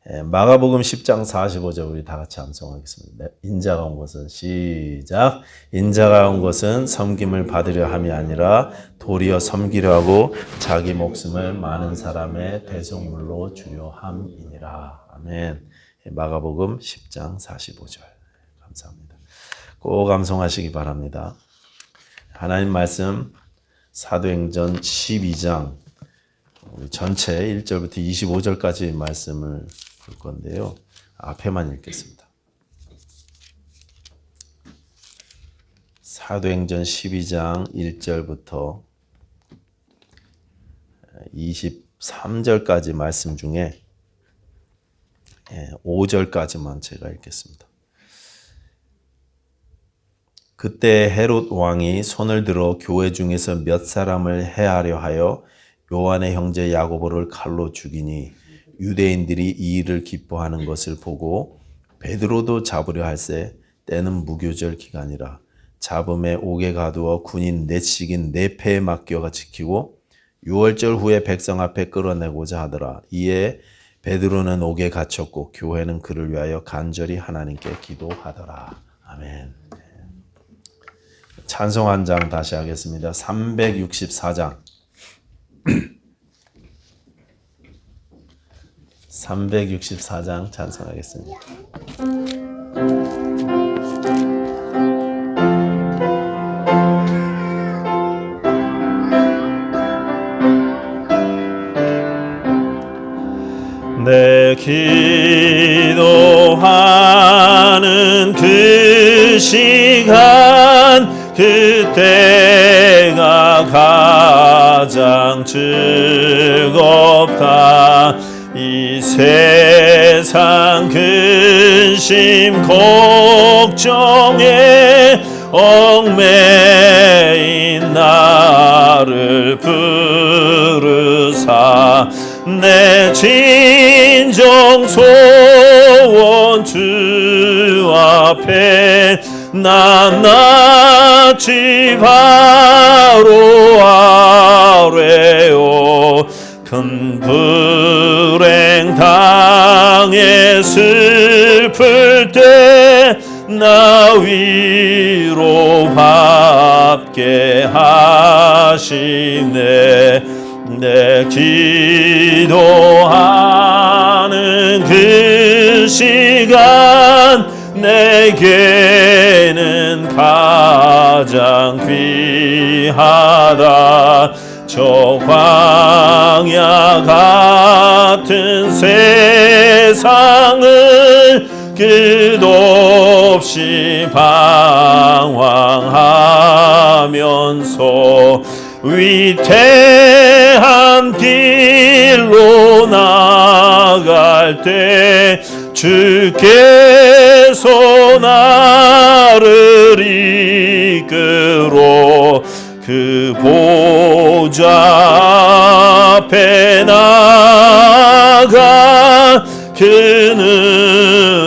마가복음 10장 45절 우리 다 같이 암송하겠습니다. 인자가 온 것은 시작. 인자가 온 것은 섬김을 받으려 함이 아니라 도리어 섬기려 하고 자기 목숨을 많은 사람의 대속물로 주려 함이니라. 아멘. 마가복음 10장 45절. 감사합니다. 꼭 암송하시기 바랍니다. 하나님 말씀 사도행전 12장 우리 전체 1절부터 25절까지 말씀을 볼 건데요. 앞에만 읽겠습니다. 사도행전 12장 1절부터 23절까지 말씀 중에 5절까지만 제가 읽겠습니다. 그때 헤롯 왕이 손을 들어 교회 중에서 몇 사람을 해하려 하여 요한의 형제 야고보를 칼로 죽이니 유대인들이 이 일을 기뻐하는 것을 보고 베드로도 잡으려 할세 때는 무교절 기간이라 잡음에 옥에 가두어 군인 넷씩인 네 패에 맡겨가 지키고 6월절 후에 백성 앞에 끌어내고자 하더라. 이에 베드로는 옥에 갇혔고 교회는 그를 위하여 간절히 하나님께 기도하더라. 아멘. 찬송 한 장 다시 하겠습니다. 364장 364장 찬송하겠습니다. 내 기도하는 그 시간 그때가 가장 즐겁다. 이 세상 근심 걱정에 얽매인 나를 부르사 내 진정 소원 주 앞에 낱낱이 바로 아뢰오. 큰 불행 당해 슬플 때 나 위로받게 하시네. 내 기도하는 그 시간 내게는 가장 귀하다. 저 광야 같은 세상을 끝없이 방황하면서 위태한 길로 나갈 때 주께서 나를 이끌어 그 보좌 앞에 나가 그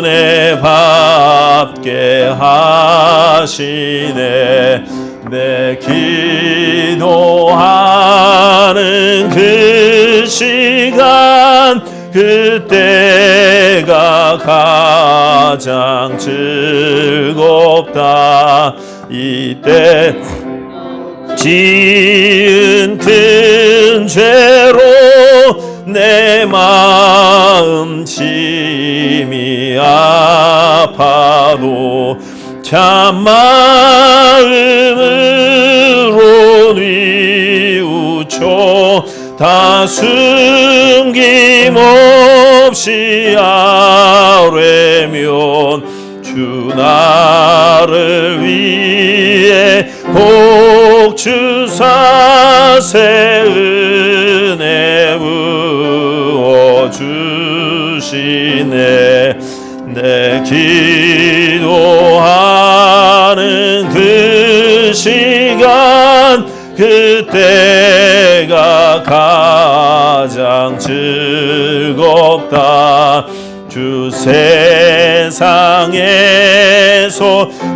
은혜 받게 하시네. 내 기도하는 그 시간 그때가 가장 즐겁다. 이때 지은 큰 죄로 내 마음 심히 아파도 참마음으로 뉘우쳐 다 숨김없이 아뢰면 주 나를 위해 복 주사 새 은혜 부어 주시네. 내 기도하는 그 시간 그때가 가장 즐겁다. 주 세상에서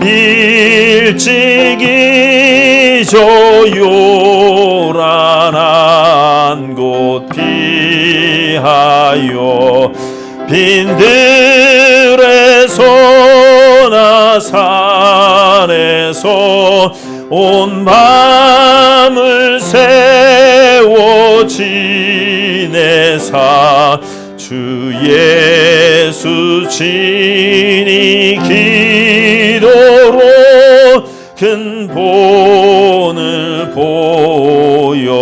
일찍이 저 요란한 곳 피하여 빈들에서나 산에서 온 밤을 세워 지내사 주 예수 친히 기도로 근본을 보여주셨네.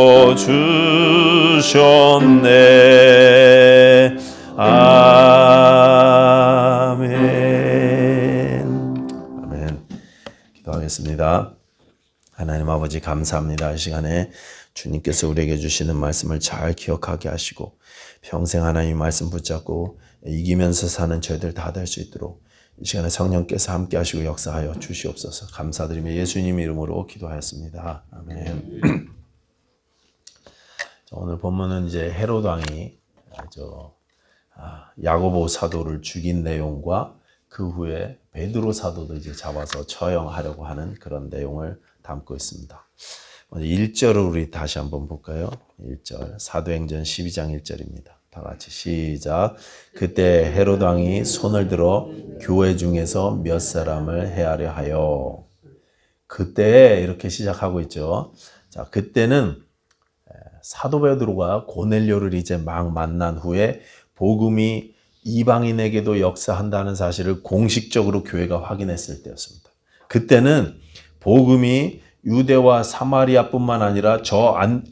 아멘. 아멘. 기도하겠습니다. 하나님 아버지 감사합니다. 이 시간에 주님께서 우리에게 주시는 말씀을 잘 기억하게 하시고 평생 하나님 말씀 붙잡고 이기면서 사는 저희들 다 될 수 있도록 이 시간에 성령께서 함께 하시고 역사하여 주시옵소서. 감사드리며 예수님 이름으로 기도하였습니다. 아멘. 오늘 본문은 이제 헤롯 왕이 야고보 사도를 죽인 내용과 그 후에 베드로 사도도 이제 잡아서 처형하려고 하는 그런 내용을 담고 있습니다. 먼저 1절을 우리 다시 한번 볼까요? 1절 사도행전 12장 1절입니다. 다 같이 시작. 그때 헤롯 왕이 손을 들어 교회 중에서 몇 사람을 해하려 하여. 그때 이렇게 시작하고 있죠. 자, 그때는 사도 베드로가 고넬료를 이제 막 만난 후에 복음이 이방인에게도 역사한다는 사실을 공식적으로 교회가 확인했을 때였습니다. 그때는 복음이 유대와 사마리아뿐만 아니라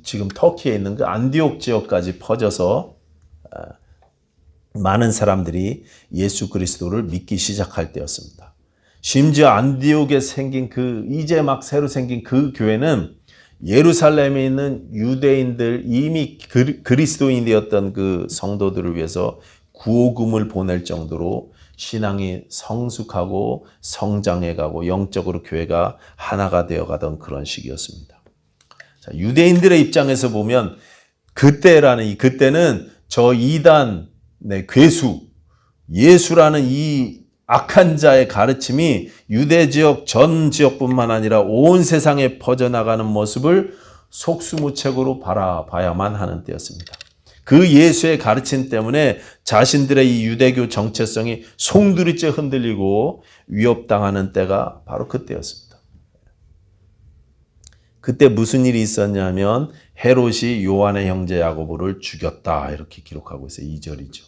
지금 터키에 있는 그 안디옥 지역까지 퍼져서 많은 사람들이 예수 그리스도를 믿기 시작할 때였습니다. 심지어 안디옥에 생긴 이제 막 새로 생긴 그 교회는 예루살렘에 있는 유대인들 이미 그리스도인이 되었던 그 성도들을 위해서 구호금을 보낼 정도로 신앙이 성숙하고 성장해가고 영적으로 교회가 하나가 되어가던 그런 시기였습니다. 자, 유대인들의 입장에서 보면 그때는 저 이단 괴수 예수라는 이 악한 자의 가르침이 유대 지역 전 지역뿐만 아니라 온 세상에 퍼져나가는 모습을 속수무책으로 바라봐야만 하는 때였습니다. 그 예수의 가르침 때문에 자신들의 이 유대교 정체성이 송두리째 흔들리고 위협당하는 때가 바로 그때였습니다. 그때 무슨 일이 있었냐면 헤롯이 요한의 형제 야고보를 죽였다 이렇게 기록하고 있어요. 2절이죠.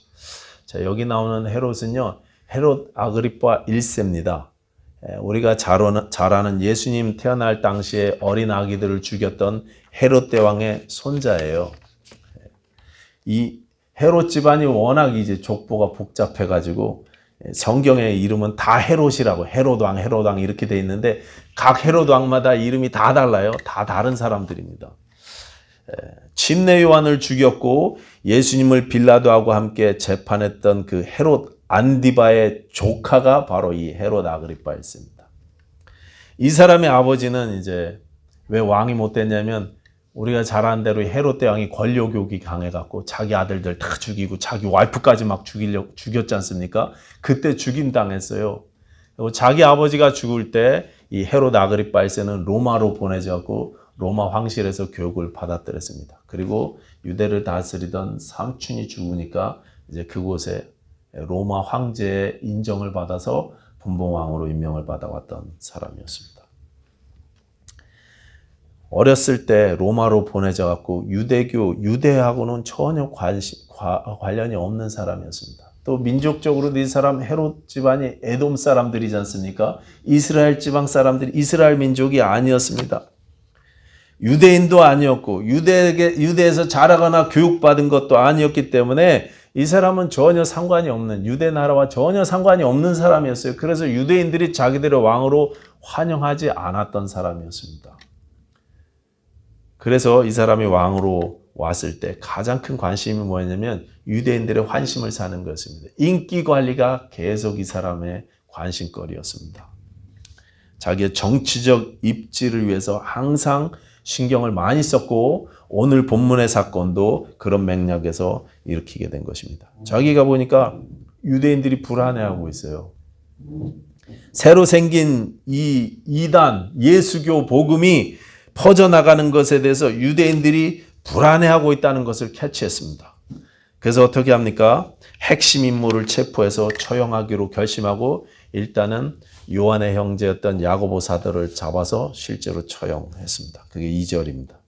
자, 여기 나오는 헤롯은요. 헤롯 아그리파 1세입니다. 우리가 잘 아는 예수님 태어날 당시에 어린 아기들을 죽였던 헤롯 대왕의 손자예요. 이 헤롯 집안이 워낙 이제 족보가 복잡해가지고 성경의 이름은 다 헤롯이라고 헤롯왕 이렇게 돼 있는데 각 헤롯 왕마다 이름이 다 달라요. 다 다른 사람들입니다. 침례 요한을 죽였고 예수님을 빌라도하고 함께 재판했던 그 헤롯 안디바의 조카가 바로 이 헤롯 아그리파였습니다. 이 사람의 아버지는 이제 왜 왕이 못 됐냐면 우리가 잘 아는 대로 헤롯 대왕이 권력욕이 강해갖고 자기 아들들 다 죽이고 자기 와이프까지 막 죽였지 않습니까? 그때 죽임당했어요. 그리고 자기 아버지가 죽을 때 이 헤롯 아그리파 1세는 로마로 보내져갖고 로마 황실에서 교육을 받았더랬습니다. 그리고 유대를 다스리던 삼촌이 죽으니까 이제 그곳에 로마 황제의 인정을 받아서 분봉왕으로 임명을 받아왔던 사람이었습니다. 어렸을 때 로마로 보내져갖고 유대하고는 전혀 관련이 없는 사람이었습니다. 또 민족적으로도 이 사람 헤롯 집안이 에돔 사람들이지 않습니까? 이스라엘 지방 사람들이 이스라엘 민족이 아니었습니다. 유대인도 아니었고 유대에서 자라거나 교육받은 것도 아니었기 때문에 이 사람은 전혀 상관이 없는 유대 나라와 전혀 상관이 없는 사람이었어요. 그래서 유대인들이 자기들의 왕으로 환영하지 않았던 사람이었습니다. 그래서 이 사람이 왕으로 왔을 때 가장 큰 관심이 뭐였냐면 유대인들의 환심을 사는 것입니다. 인기 관리가 계속 이 사람의 관심거리였습니다. 자기의 정치적 입지를 위해서 항상 신경을 많이 썼고 오늘 본문의 사건도 그런 맥락에서 일으키게 된 것입니다. 자기가 보니까 유대인들이 불안해하고 있어요. 새로 생긴 이 이단 예수교 복음이 퍼져나가는 것에 대해서 유대인들이 불안해하고 있다는 것을 캐치했습니다. 그래서 어떻게 합니까? 핵심 인물을 체포해서 처형하기로 결심하고 일단은 요한의 형제였던 야고보 사도를 잡아서 실제로 처형했습니다. 그게 2절입니다.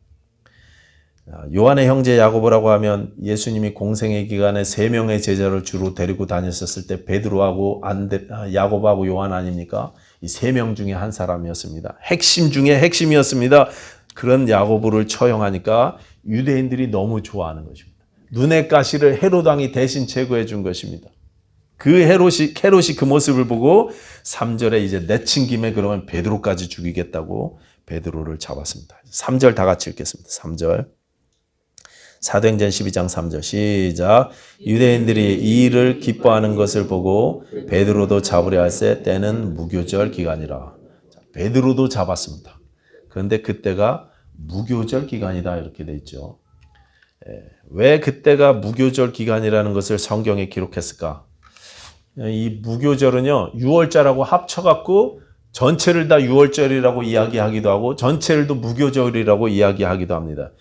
요한의 형제 야고보라고 하면 예수님이 공생의 기간에 3명의 제자를 주로 데리고 다녔었을 때 베드로하고 야고보하고 요한 아닙니까? 이 3명 중에 한 사람이었습니다. 핵심 중에 핵심이었습니다. 그런 야고보를 처형하니까 유대인들이 너무 좋아하는 것입니다. 눈의 가시를 헤롯 왕이 대신 제거해 준 것입니다. 그 헤롯이 그 모습을 보고 3절에 이제 내친 김에 그러면 베드로까지 죽이겠다고 베드로를 잡았습니다. 3절 다 같이 읽겠습니다. 3절. 사도행전 12장 3절 시작. 유대인들이 이 일을 기뻐하는 것을 보고 베드로도 잡으려 할세 때는 무교절 기간이라. 베드로도 잡았습니다. 그런데 그때가 무교절 기간이다 이렇게 돼 있죠. 왜 그때가 무교절 기간이라는 것을 성경에 기록했을까? 이 무교절은요 6월절하고 합쳐갖고 전체를 다 6월절이라고 이야기하기도 하고 전체를 또 무교절이라고 이야기하기도 합니다.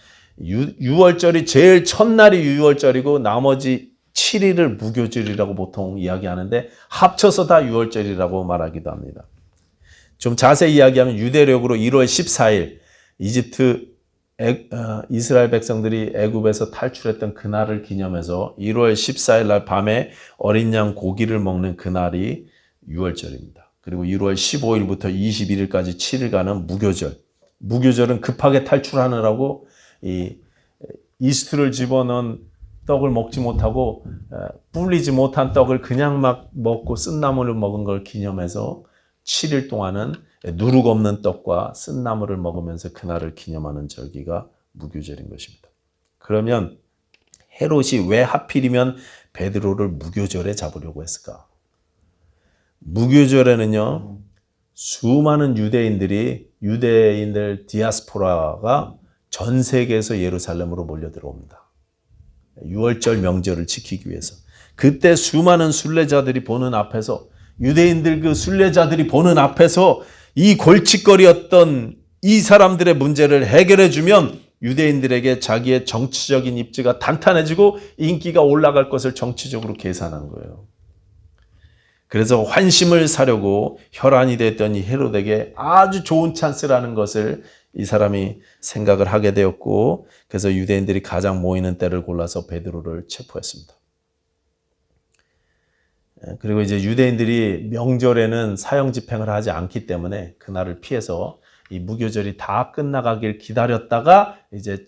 6월절이 제일 첫날이 6월절이고 나머지 7일을 무교절이라고 보통 이야기하는데 합쳐서 다 6월절이라고 말하기도 합니다. 좀 자세히 이야기하면 유대력으로 1월 14일 이스라엘 백성들이 애굽에서 탈출했던 그날을 기념해서 1월 14일 날 밤에 어린 양 고기를 먹는 그날이 6월절입니다. 그리고 1월 15일부터 21일까지 7일간은 무교절. 무교절은 급하게 탈출하느라고 이스트를 집어넣은 떡을 먹지 못하고 불리지 못한 떡을 그냥 막 먹고 쓴나물을 먹은 걸 기념해서 7일 동안은 누룩 없는 떡과 쓴나물을 먹으면서 그날을 기념하는 절기가 무교절인 것입니다. 그러면 헤롯이 왜 하필이면 베드로를 무교절에 잡으려고 했을까? 무교절에는요 수많은 유대인들 디아스포라가 전 세계에서 예루살렘으로 몰려 들어옵니다. 6월절 명절을 지키기 위해서. 그때 수많은 순례자들이 보는 앞에서 유대인들 그 순례자들이 보는 앞에서 이 골칫거리였던 이 사람들의 문제를 해결해 주면 유대인들에게 자기의 정치적인 입지가 탄탄해지고 인기가 올라갈 것을 정치적으로 계산한 거예요. 그래서 환심을 사려고 혈안이 됐던 이 헤롯에게 아주 좋은 찬스라는 것을 이 사람이 생각을 하게 되었고 그래서 유대인들이 가장 모이는 때를 골라서 베드로를 체포했습니다. 그리고 이제 유대인들이 명절에는 사형 집행을 하지 않기 때문에 그날을 피해서 이 무교절이 다 끝나가길 기다렸다가 이제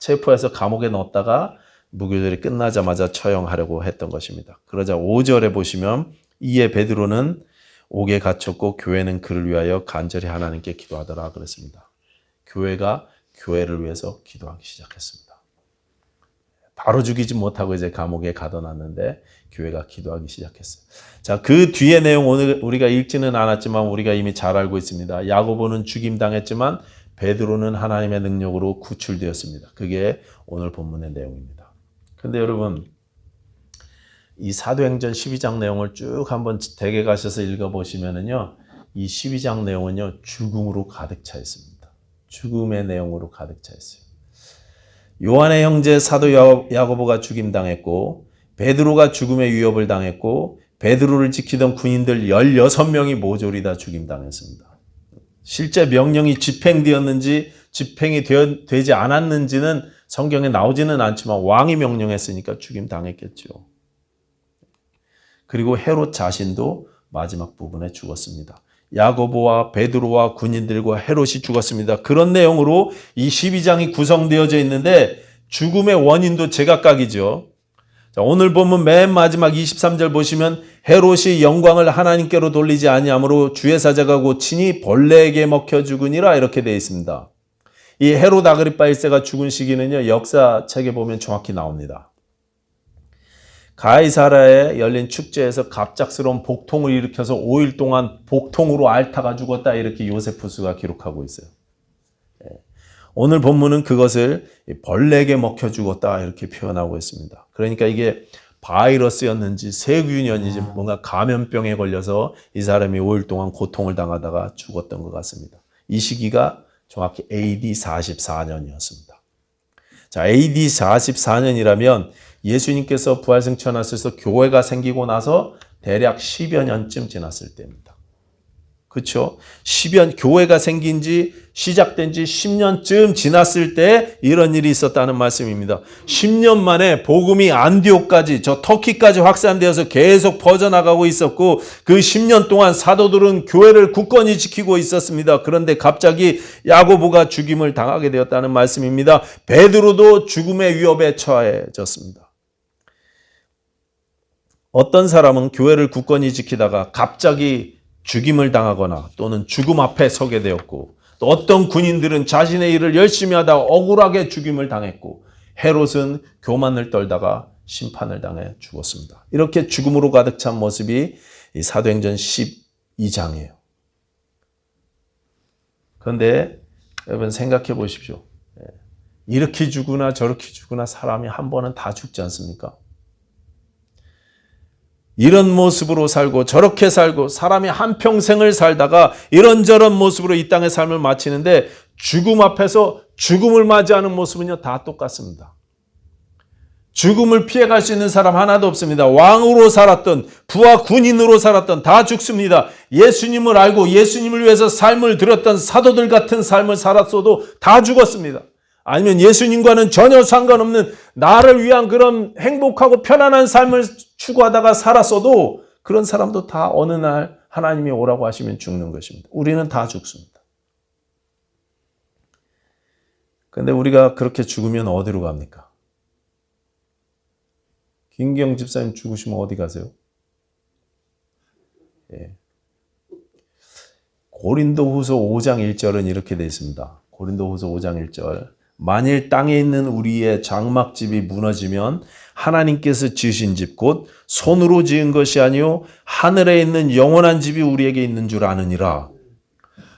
체포해서 감옥에 넣었다가 무교절이 끝나자마자 처형하려고 했던 것입니다. 그러자 5절에 보시면 이에 베드로는 옥에 갇혔고 교회는 그를 위하여 간절히 하나님께 기도하더라 그랬습니다. 교회가 교회를 위해서 기도하기 시작했습니다. 바로 죽이지 못하고 이제 감옥에 가둬놨는데 교회가 기도하기 시작했어요. 자, 그 뒤의 내용 오늘 우리가 읽지는 않았지만 우리가 이미 잘 알고 있습니다. 야고보는 죽임당했지만 베드로는 하나님의 능력으로 구출되었습니다. 그게 오늘 본문의 내용입니다. 근데 여러분 이 사도행전 12장 내용을 쭉 한번 댁에 가셔서 읽어보시면은요, 이 12장 내용은요, 죽음으로 가득 차 있습니다. 죽음의 내용으로 가득 차 있어요. 요한의 형제 사도 야고보가 죽임당했고, 베드로가 죽음의 위협을 당했고, 베드로를 지키던 군인들 16명이 모조리 다 죽임당했습니다. 실제 명령이 집행되었는지, 집행이 되지 않았는지는 성경에 나오지는 않지만 왕이 명령했으니까 죽임당했겠죠. 그리고 헤롯 자신도 마지막 부분에 죽었습니다. 야고보와 베드로와 군인들과 헤롯이 죽었습니다. 그런 내용으로 이 12장이 구성되어져 있는데 죽음의 원인도 제각각이죠. 자, 오늘 보면 맨 마지막 23절 보시면 헤롯이 영광을 하나님께로 돌리지 아니하므로 주의 사자가 곧 친히 벌레에게 먹혀 죽으니라 이렇게 되어 있습니다. 이 헤롯 아그리파 1세가 죽은 시기는요, 역사책에 보면 정확히 나옵니다. 가이사라에 열린 축제에서 갑작스러운 복통을 일으켜서 5일 동안 복통으로 앓다가 죽었다 이렇게 요세푸스가 기록하고 있어요. 오늘 본문은 그것을 벌레에게 먹혀 죽었다 이렇게 표현하고 있습니다. 그러니까 이게 바이러스였는지 세균이었는지 뭔가 감염병에 걸려서 이 사람이 5일 동안 고통을 당하다가 죽었던 것 같습니다. 이 시기가 정확히 AD 44년이었습니다. 자, AD 44년이라면 예수님께서 부활승천하셔서 교회가 생기고 나서 대략 10여 년쯤 지났을 때입니다. 그렇죠? 교회가 생긴 지 시작된 지 10년쯤 지났을 때 이런 일이 있었다는 말씀입니다. 10년 만에 복음이 안디옥까지 저 터키까지 확산되어서 계속 퍼져나가고 있었고 그 10년 동안 사도들은 교회를 굳건히 지키고 있었습니다. 그런데 갑자기 야고보가 죽임을 당하게 되었다는 말씀입니다. 베드로도 죽음의 위협에 처해졌습니다. 어떤 사람은 교회를 굳건히 지키다가 갑자기 죽임을 당하거나 또는 죽음 앞에 서게 되었고 또 어떤 군인들은 자신의 일을 열심히 하다가 억울하게 죽임을 당했고 헤롯은 교만을 떨다가 심판을 당해 죽었습니다. 이렇게 죽음으로 가득 찬 모습이 이 사도행전 12장이에요. 그런데 여러분 생각해 보십시오. 이렇게 죽으나 저렇게 죽으나 사람이 한 번은 다 죽지 않습니까? 이런 모습으로 살고 저렇게 살고 사람이 한평생을 살다가 이런저런 모습으로 이 땅의 삶을 마치는데 죽음 앞에서 죽음을 맞이하는 모습은요 다 똑같습니다. 죽음을 피해갈 수 있는 사람 하나도 없습니다. 왕으로 살았던 부하 군인으로 살았던 다 죽습니다. 예수님을 알고 예수님을 위해서 삶을 들였던 사도들 같은 삶을 살았어도 다 죽었습니다. 아니면 예수님과는 전혀 상관없는 나를 위한 그런 행복하고 편안한 삶을 추구하다가 살았어도 그런 사람도 다 어느 날 하나님이 오라고 하시면 죽는 것입니다. 우리는 다 죽습니다. 그런데 우리가 그렇게 죽으면 어디로 갑니까? 김경 집사님 죽으시면 어디 가세요? 예. 고린도후서 5장 1절은 이렇게 되어 있습니다. 고린도후서 5장 1절 만일 땅에 있는 우리의 장막집이 무너지면 하나님께서 지으신 집 곧 손으로 지은 것이 아니요 하늘에 있는 영원한 집이 우리에게 있는 줄 아느니라.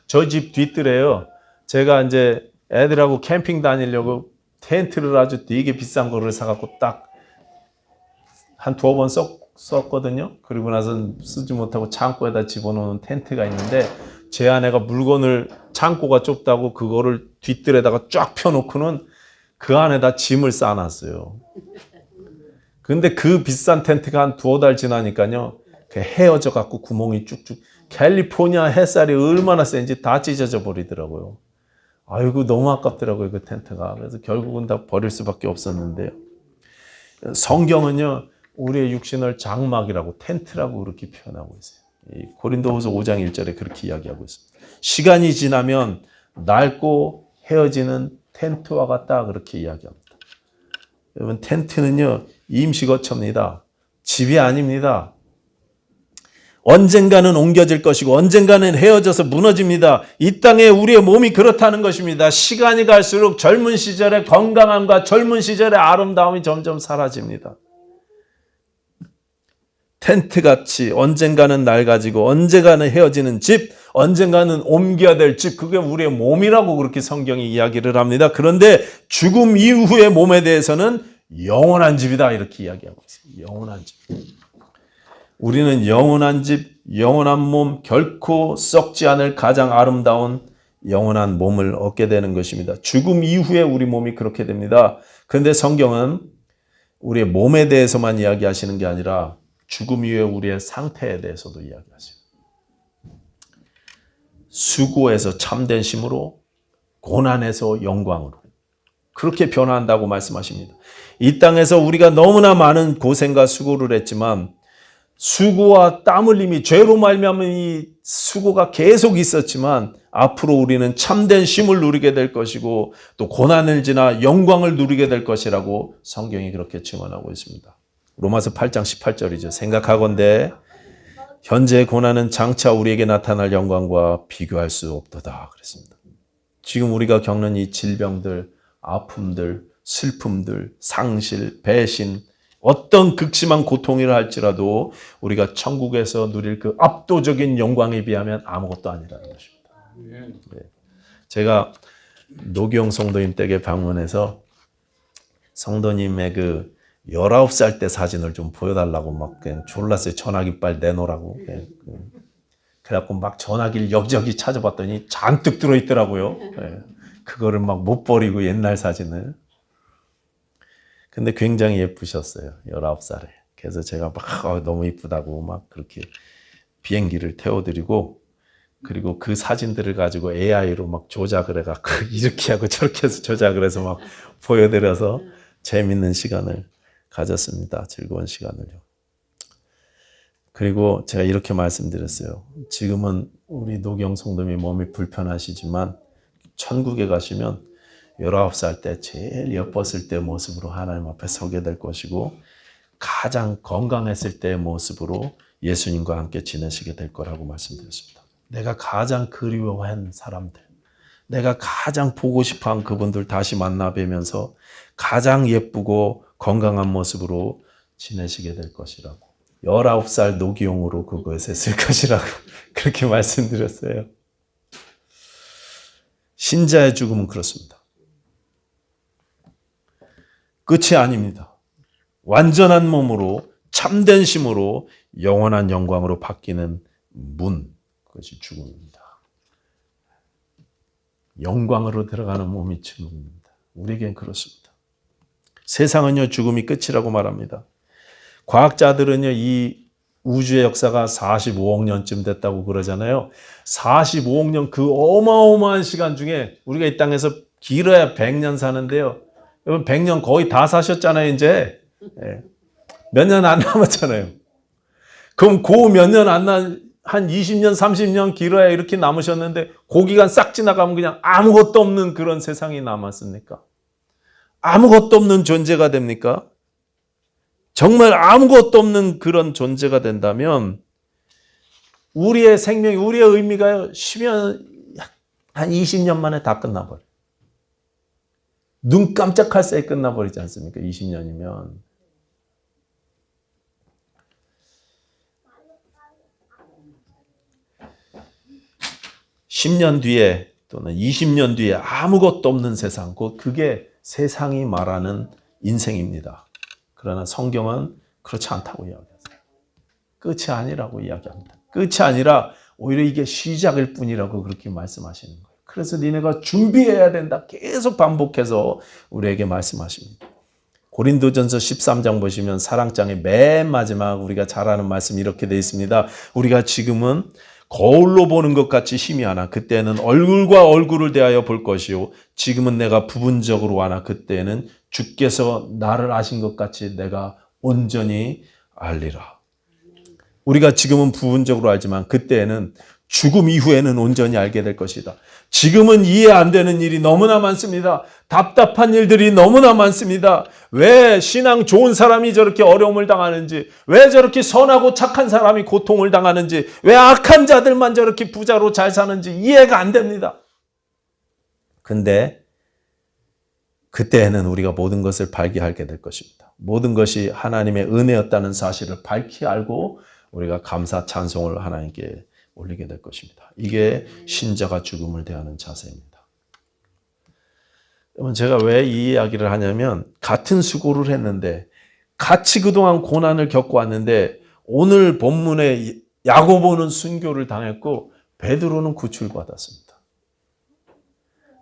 저 집 뒤뜰에요. 제가 이제 애들하고 캠핑 다니려고 텐트를 아주 되게 비싼 거를 사갖고 딱 한 두어 번 썼거든요. 그리고 나서 쓰지 못하고 창고에다 집어넣은 텐트가 있는데 제 아내가 물건을 창고가 좁다고 그거를 뒤뜰에다가 쫙 펴놓고는 그 안에다 짐을 쌓아놨어요. 근데 그 비싼 텐트가 한 두어 달 지나니까요. 헤어져 갖고 구멍이 쭉쭉 캘리포니아 햇살이 얼마나 센지 다 찢어져 버리더라고요. 아이고 너무 아깝더라고요 그 텐트가. 그래서 결국은 다 버릴 수밖에 없었는데요. 성경은요. 우리의 육신을 장막이라고 텐트라고 그렇게 표현하고 있어요. 이 고린도후서 5장 1절에 그렇게 이야기하고 있습니다. 시간이 지나면 낡고 헤어지는 텐트와 같다 그렇게 이야기합니다. 여러분 텐트는요 임시거처입니다. 집이 아닙니다. 언젠가는 옮겨질 것이고 언젠가는 헤어져서 무너집니다. 이 땅에 우리의 몸이 그렇다는 것입니다. 시간이 갈수록 젊은 시절의 건강함과 젊은 시절의 아름다움이 점점 사라집니다. 텐트같이 언젠가는 낡아지고 언젠가는 헤어지는 집, 언젠가는 옮겨야 될 집, 그게 우리의 몸이라고 그렇게 성경이 이야기를 합니다. 그런데 죽음 이후의 몸에 대해서는 영원한 집이다 이렇게 이야기하고 있습니다. 영원한 집. 우리는 영원한 집, 영원한 몸, 결코 썩지 않을 가장 아름다운 영원한 몸을 얻게 되는 것입니다. 죽음 이후에 우리 몸이 그렇게 됩니다. 그런데 성경은 우리의 몸에 대해서만 이야기하시는 게 아니라 죽음 이후에 우리의 상태에 대해서도 이야기하세요. 수고에서 참된 힘으로, 고난에서 영광으로 그렇게 변화한다고 말씀하십니다. 이 땅에서 우리가 너무나 많은 고생과 수고를 했지만 수고와 땀 흘림이 죄로 말미암은 이 수고가 계속 있었지만 앞으로 우리는 참된 쉼을 누리게 될 것이고 또 고난을 지나 영광을 누리게 될 것이라고 성경이 그렇게 증언하고 있습니다. 로마서 8장 18절이죠. 생각하건대 현재의 고난은 장차 우리에게 나타날 영광과 비교할 수 없도다 그랬습니다. 지금 우리가 겪는 이 질병들, 아픔들, 슬픔들, 상실, 배신, 어떤 극심한 고통이라 할지라도 우리가 천국에서 누릴 그 압도적인 영광에 비하면 아무것도 아니라는 것입니다. 네. 제가 노경 성도님 댁에 방문해서 성도님의 그 19살 때 사진을 좀 보여달라고 막 그냥 졸랐어요. 전화기 빨리 내놓으라고. 그래갖고 막 전화기를 여기저기 찾아봤더니 잔뜩 들어있더라고요. 그거를 막 못 버리고 옛날 사진을. 근데 굉장히 예쁘셨어요. 19살에. 그래서 제가 막 너무 이쁘다고 막 그렇게 비행기를 태워드리고, 그리고 그 사진들을 가지고 AI로 막 조작을 해갖고 이렇게 하고 저렇게 해서 조작을 해서 막 보여드려서 재밌는 시간을 가졌습니다. 즐거운 시간을요. 그리고 제가 이렇게 말씀드렸어요. 지금은 우리 노경 성도님이 몸이 불편하시지만 천국에 가시면 19살 때 제일 예뻤을 때 모습으로 하나님 앞에 서게 될 것이고, 가장 건강했을 때의 모습으로 예수님과 함께 지내시게 될 거라고 말씀드렸습니다. 내가 가장 그리워한 사람들, 내가 가장 보고 싶어한 그분들 다시 만나 뵈면서 가장 예쁘고 건강한 모습으로 지내시게 될 것이라고, 19살 노기용으로 그곳에 쓸 것이라고 그렇게 말씀드렸어요. 신자의 죽음은 그렇습니다. 끝이 아닙니다. 완전한 몸으로 참된 심으로 영원한 영광으로 바뀌는 문, 그것이 죽음입니다. 영광으로 들어가는 몸이 죽음입니다. 우리에겐 그렇습니다. 세상은요, 죽음이 끝이라고 말합니다. 과학자들은요, 이 우주의 역사가 45억 년쯤 됐다고 그러잖아요. 45억 년, 그 어마어마한 시간 중에 우리가 이 땅에서 길어야 100년 사는데요. 여러분 100년 거의 다 사셨잖아요, 이제. 몇 년 안 남았잖아요. 그럼 그 몇 년 안 한 20년, 30년 길어야 이렇게 남으셨는데 그 기간 싹 지나가면 그냥 아무것도 없는 그런 세상이 남았습니까? 아무것도 없는 존재가 됩니까? 정말 아무것도 없는 그런 존재가 된다면 우리의 생명이, 우리의 의미가요, 쉬면 한 20년 만에 다 끝나버려요. 눈 깜짝할 새에 끝나버리지 않습니까? 20년이면. 10년 뒤에 또는 20년 뒤에 아무것도 없는 세상, 그게 세상이 말하는 인생입니다. 그러나 성경은 그렇지 않다고 이야기하세요. 끝이 아니라고 이야기합니다. 끝이 아니라 오히려 이게 시작일 뿐이라고 그렇게 말씀하시는 거예요. 그래서 니네가 준비해야 된다. 계속 반복해서 우리에게 말씀하십니다. 고린도전서 13장 보시면 사랑장의 맨 마지막 우리가 잘 아는 말씀이 이렇게 되어 있습니다. 우리가 지금은 거울로 보는 것 같이 희미하나 그때는 얼굴과 얼굴을 대하여 볼 것이요 지금은 내가 부분적으로 하나 그때는 주께서 나를 아신 것 같이 내가 온전히 알리라. 우리가 지금은 부분적으로 알지만 그때는 죽음 이후에는 온전히 알게 될 것이다. 지금은 이해 안 되는 일이 너무나 많습니다. 답답한 일들이 너무나 많습니다. 왜 신앙 좋은 사람이 저렇게 어려움을 당하는지, 왜 저렇게 선하고 착한 사람이 고통을 당하는지, 왜 악한 자들만 저렇게 부자로 잘 사는지 이해가 안 됩니다. 근데 그때에는 우리가 모든 것을 발견하게 될 것입니다. 모든 것이 하나님의 은혜였다는 사실을 밝히 알고 우리가 감사 찬송을 하나님께 올리게 될 것입니다. 이게 신자가 죽음을 대하는 자세입니다. 제가 왜 이 이야기를 하냐면 같은 수고를 했는데 같이 그동안 고난을 겪어왔는데 오늘 본문에 야고보는 순교를 당했고 베드로는 구출받았습니다.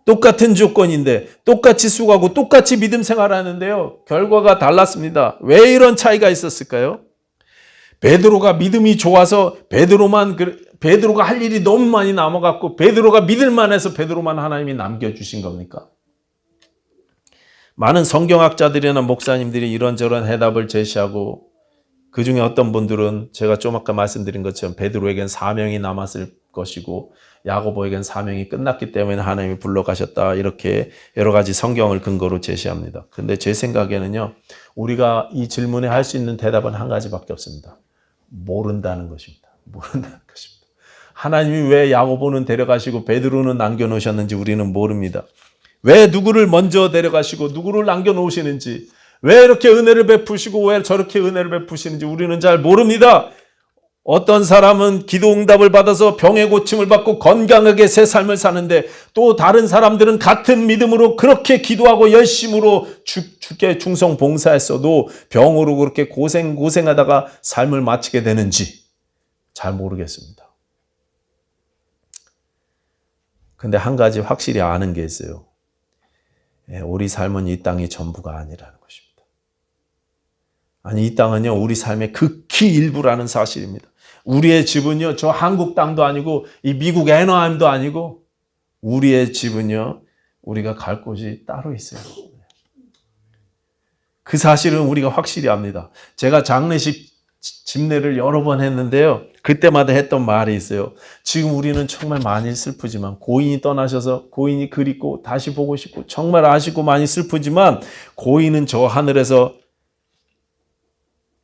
똑같은 조건인데 똑같이 수고하고 똑같이 믿음 생활하는데요. 결과가 달랐습니다. 왜 이런 차이가 있었을까요? 베드로가 믿음이 좋아서 베드로가 할 일이 너무 많이 남아갖고 베드로가 믿을만 해서 베드로만 하나님이 남겨주신 겁니까? 많은 성경학자들이나 목사님들이 이런저런 해답을 제시하고 그 중에 어떤 분들은 제가 좀 아까 말씀드린 것처럼 베드로에겐 사명이 남았을 것이고 야고보에겐 사명이 끝났기 때문에 하나님이 불러가셨다 이렇게 여러 가지 성경을 근거로 제시합니다. 근데 제 생각에는요, 우리가 이 질문에 할 수 있는 대답은 한 가지밖에 없습니다. 모른다는 것입니다. 모른다는 것입니다. 하나님이 왜 야고보는 데려가시고 베드로는 남겨놓으셨는지 우리는 모릅니다. 왜 누구를 먼저 데려가시고 누구를 남겨놓으시는지, 왜 이렇게 은혜를 베푸시고 왜 저렇게 은혜를 베푸시는지 우리는 잘 모릅니다. 어떤 사람은 기도 응답을 받아서 병의 고침을 받고 건강하게 새 삶을 사는데 또 다른 사람들은 같은 믿음으로 그렇게 기도하고 열심으로 주께 충성 봉사했어도 병으로 그렇게 고생하다가 삶을 마치게 되는지 잘 모르겠습니다. 근데 한 가지 확실히 아는 게 있어요. 우리 삶은 이 땅이 전부가 아니라는 것입니다. 아니, 이 땅은요, 우리 삶의 극히 일부라는 사실입니다. 우리의 집은요, 저 한국 땅도 아니고, 이 미국 애너함도 아니고, 우리의 집은요, 우리가 갈 곳이 따로 있어요. 그 사실은 우리가 확실히 압니다. 제가 장례식 집례를 여러 번 했는데요. 그때마다 했던 말이 있어요. 지금 우리는 정말 많이 슬프지만 고인이 떠나셔서 고인이 그립고 다시 보고 싶고 정말 아쉽고 많이 슬프지만 고인은 저 하늘에서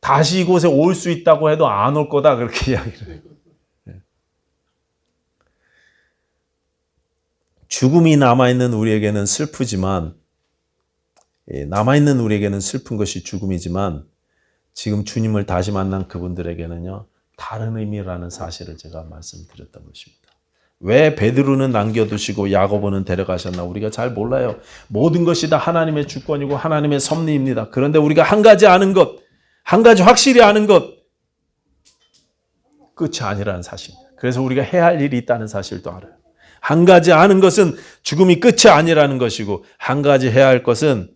다시 이곳에 올 수 있다고 해도 안 올 거다 그렇게 이야기를 해요. 죽음이 남아있는 우리에게는 슬프지만 남아있는 우리에게는 슬픈 것이 죽음이지만 지금 주님을 다시 만난 그분들에게는요 다른 의미라는 사실을 제가 말씀드렸던 것입니다. 왜 베드로는 남겨두시고 야고보는 데려가셨나 우리가 잘 몰라요. 모든 것이 다 하나님의 주권이고 하나님의 섭리입니다. 그런데 우리가 한 가지 아는 것, 한 가지 확실히 아는 것, 끝이 아니라는 사실입니다. 그래서 우리가 해야 할 일이 있다는 사실도 알아요. 한 가지 아는 것은 죽음이 끝이 아니라는 것이고 한 가지 해야 할 것은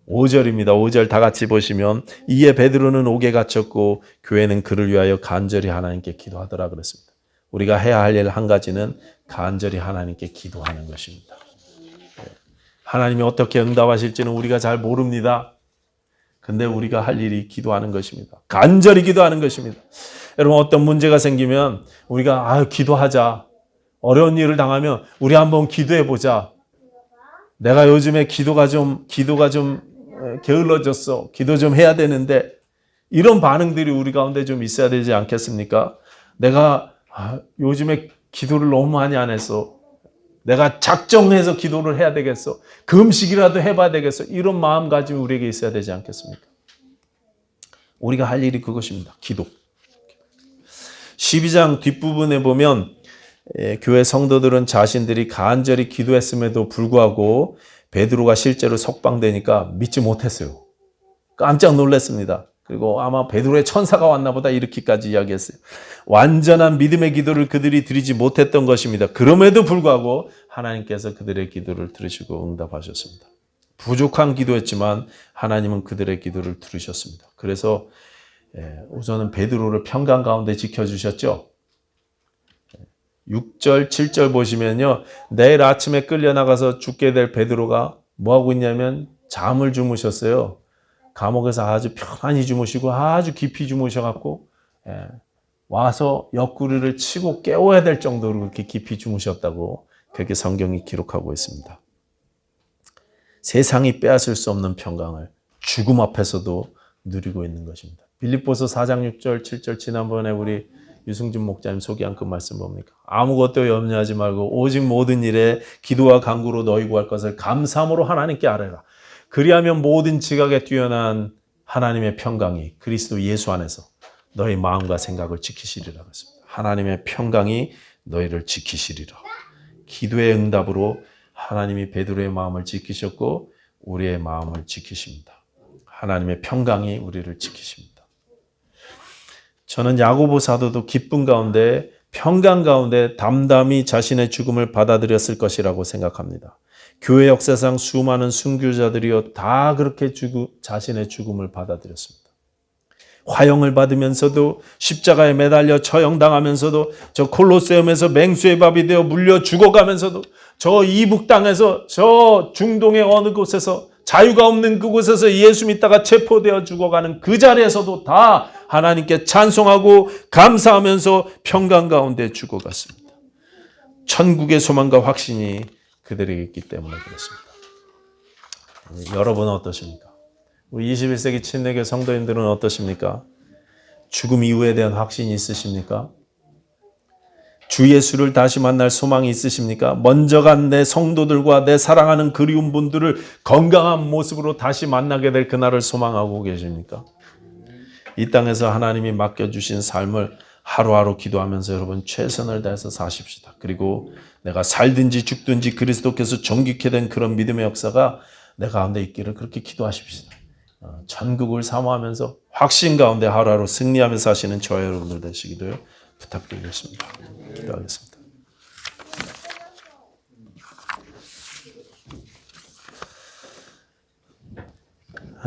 5절입니다. 5절 다 같이 보시면 이에 베드로는 옥에 갇혔고 교회는 그를 위하여 간절히 하나님께 기도하더라 그랬습니다. 우리가 해야 할 일 한 가지는 간절히 하나님께 기도하는 것입니다. 하나님이 어떻게 응답하실지는 우리가 잘 모릅니다. 근데 우리가 할 일이 기도하는 것입니다. 간절히 기도하는 것입니다. 여러분 어떤 문제가 생기면 우리가 기도하자. 어려운 일을 당하면 우리 한번 기도해 보자. 내가 요즘에 기도가 좀 게을러졌어. 기도 좀 해야 되는데 이런 반응들이 우리 가운데 좀 있어야 되지 않겠습니까? 내가 요즘에 기도를 너무 많이 안 했어. 내가 작정해서 기도를 해야 되겠어. 금식이라도 해봐야 되겠어. 이런 마음가짐이 우리에게 있어야 되지 않겠습니까? 우리가 할 일이 그것입니다. 기도. 12장 뒷부분에 보면 교회 성도들은 자신들이 간절히 기도했음에도 불구하고 베드로가 실제로 석방되니까 믿지 못했어요. 깜짝 놀랐습니다. 그리고 아마 베드로의 천사가 왔나 보다 이렇게까지 이야기했어요. 완전한 믿음의 기도를 그들이 드리지 못했던 것입니다. 그럼에도 불구하고 하나님께서 그들의 기도를 들으시고 응답하셨습니다. 부족한 기도였지만 하나님은 그들의 기도를 들으셨습니다. 그래서 우선은 베드로를 평강 가운데 지켜주셨죠. 6절, 7절 보시면요. 내일 아침에 끌려나가서 죽게 될 베드로가 뭐하고 있냐면 잠을 주무셨어요. 감옥에서 아주 편안히 주무시고 아주 깊이 주무셔갖고 와서 옆구리를 치고 깨워야 될 정도로 그렇게 깊이 주무셨다고 그렇게 성경이 기록하고 있습니다. 세상이 빼앗을 수 없는 평강을 죽음 앞에서도 누리고 있는 것입니다. 빌립보서 4장 6절, 7절 지난번에 우리 유승준 목자님 소개한 그 말씀 뭡니까? 아무것도 염려하지 말고 오직 모든 일에 기도와 간구로 너희 구할 것을 감사함으로 하나님께 아뢰라. 그리하면 모든 지각에 뛰어난 하나님의 평강이 그리스도 예수 안에서 너희 마음과 생각을 지키시리라 그랬습니다. 하나님의 평강이 너희를 지키시리라. 기도의 응답으로 하나님이 베드로의 마음을 지키셨고 우리의 마음을 지키십니다. 하나님의 평강이 우리를 지키십니다. 저는 야고보 사도도 기쁨 가운데 평강 가운데 담담히 자신의 죽음을 받아들였을 것이라고 생각합니다. 교회 역사상 수많은 순교자들이요 다 그렇게 자신의 죽음을 받아들였습니다. 화형을 받으면서도 십자가에 매달려 처형당하면서도 저 콜로세움에서 맹수의 밥이 되어 물려 죽어가면서도 저 이북 땅에서 저 중동의 어느 곳에서 자유가 없는 그곳에서 예수 믿다가 체포되어 죽어가는 그 자리에서도 다 하나님께 찬송하고 감사하면서 평강 가운데 죽어갔습니다. 천국의 소망과 확신이 그들에게 있기 때문에 그렇습니다. 여러분은 어떠십니까? 우리 21세기 침례교 성도인들은 어떠십니까? 죽음 이후에 대한 확신이 있으십니까? 주 예수를 다시 만날 소망이 있으십니까? 먼저 간 내 성도들과 내 사랑하는 그리운 분들을 건강한 모습으로 다시 만나게 될 그날을 소망하고 계십니까? 이 땅에서 하나님이 맡겨주신 삶을 하루하루 기도하면서 여러분 최선을 다해서 사십시다. 그리고 내가 살든지 죽든지 그리스도께서 정직히 된 그런 믿음의 역사가 내 가운데 있기를 그렇게 기도하십시다. 전국을 사모하면서 확신 가운데 하루하루 승리하면서 사시는 저와 여러분들 되시기를 부탁드리겠습니다. 기도하겠습니다.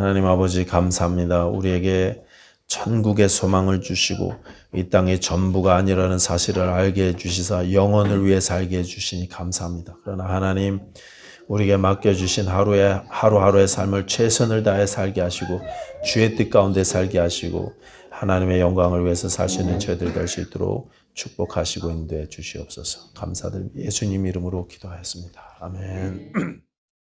하나님 아버지 감사합니다. 우리에게 천국의 소망을 주시고 이 땅의 전부가 아니라는 사실을 알게 해주시사 영혼을 위해 살게 해주시니 감사합니다. 그러나 하나님 우리에게 맡겨주신 하루하루의 삶을 최선을 다해 살게 하시고 주의 뜻 가운데 살게 하시고 하나님의 영광을 위해서 살 수 있는 저희들 될 수 있도록 축복하시고 인도해 주시옵소서. 감사드립니다. 예수님 이름으로 기도하였습니다. 아멘.